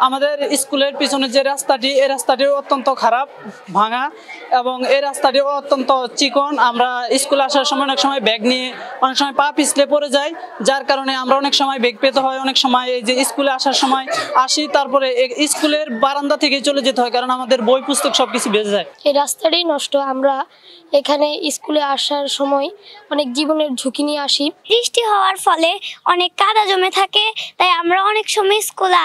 আমাদের স্কুলের পিছনে যে রাস্তাটি, এই রাস্তাটি অত্যন্ত খারাপ, ভাঙা, এবং এই রাস্তাটি অত্যন্ত চিকন। আমরা স্কুলে আসার সময় অনেক সময় ব্যাগ নিয়ে অনেক সময় পা পিছলে পড়ে যাই, যার কারণে আমরা অনেক সময় বেগ পেতে হয়। অনেক সময় এই যে স্কুলে আসার সময় আসি, তারপরে স্কুলের বারান্দা থেকে চলে যেতে হয়, কারণ আমাদের বই পুস্তক সবকিছু বেঁচে যায়। এই রাস্তাটি নষ্ট। আমরা এখানে স্কুলে আসার সময় অনেক জীবনের ঝুঁকি নিয়ে আসি। বৃষ্টি হওয়ার ফলে অনেক কাদা জমে থাকে, তাই আমরা অনেক সময় স্কুলে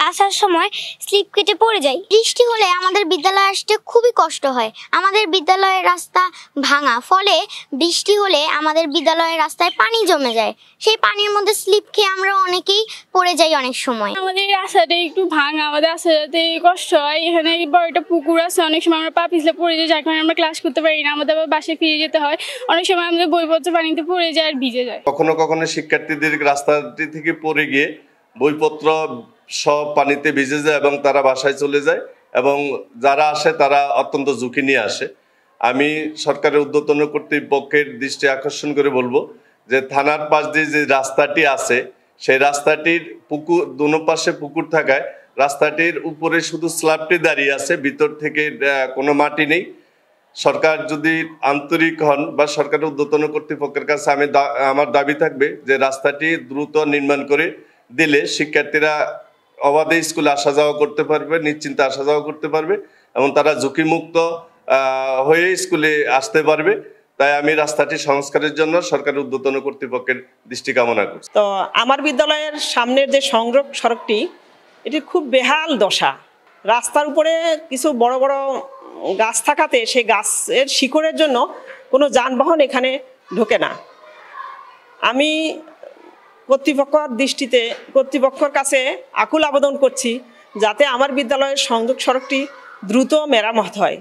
আসার সময় স্লিপ কেটে পড়ে যাই। বৃষ্টি হলে আমাদের বিদ্যালয়ে আসতে খুবই কষ্ট হয়। আমাদের বিদ্যালয়ের রাস্তা ভাঙা, ফলে বৃষ্টি হলে আমাদের বিদ্যালয়ের রাস্তায় পানি জমে যায়। সেই পানির মধ্যে স্লিপ খেয়ে আমরা অনেকেই পড়ে যাই অনেক সময়। আমাদের রাস্তাটা একটু ভাঙা, আমাদের রাস্তাতে কষ্ট হয়। এখানে বড় একটা পুকুর আছে, অনেক সময় আমরা পা পিছলে পড়ে যাই, যার কারণে আমরা ক্লাস করতে পারি না। আমাদের আবার বাসায় ফিরে যেতে হয়। অনেক সময় আমাদের বইপত্র পানিতে পড়ে যায় আর ভিজে যায়। কখনো কখনো শিক্ষার্থীদের রাস্তাটি থেকে পড়ে গিয়ে বইপত্র সব পানিতে ভিজে যায় এবং তারা বাসায় চলে যায়, এবং যারা আসে তারা অত্যন্ত ঝুঁকি নিয়ে আসে। আমি সরকারের ঊর্ধ্বতন কর্তৃপক্ষের দৃষ্টি আকর্ষণ করে বলবো যে থানার পাশ দিয়ে যে রাস্তাটি আছে, সেই রাস্তাটির পুকুর দুনো পাশে পুকুর থাকায় রাস্তাটির উপরে শুধু স্ল্যাবটি দাঁড়িয়ে আছে, ভিতর থেকে কোনো মাটি নেই। সরকার যদি আন্তরিক হন বা সরকারের ঊর্ধ্বতন কর্তৃপক্ষের কাছে আমার দাবি থাকবে যে রাস্তাটি দ্রুত নির্মাণ করে দিলে শিক্ষার্থীরা অবাধে স্কুলে আসা যাওয়া করতে পারবে, নিশ্চিন্তে আসা যাওয়া করতে পারবে, এবং তারা ঝুঁকিমুক্ত হয়ে স্কুলে আসতে পারবে। তাই আমি রাস্তাটি সংস্কারের জন্য সরকারের ঊর্ধ্বতন কর্তৃপক্ষের দৃষ্টি কামনা করছি। তো আমার বিদ্যালয়ের সামনের যে সংযোগ সড়কটি, এটি খুব বেহাল দশা। রাস্তার উপরে কিছু বড় বড় গাছ থাকাতে সেই গাছের শিকড়ের জন্য কোনো যানবাহন এখানে ঢোকে না। আমি কর্তৃপক্ষের কাছে আকুল আবেদন করছি যাতে আমার বিদ্যালয়ের সংযোগ সড়কটি দ্রুত মেরামত হয়।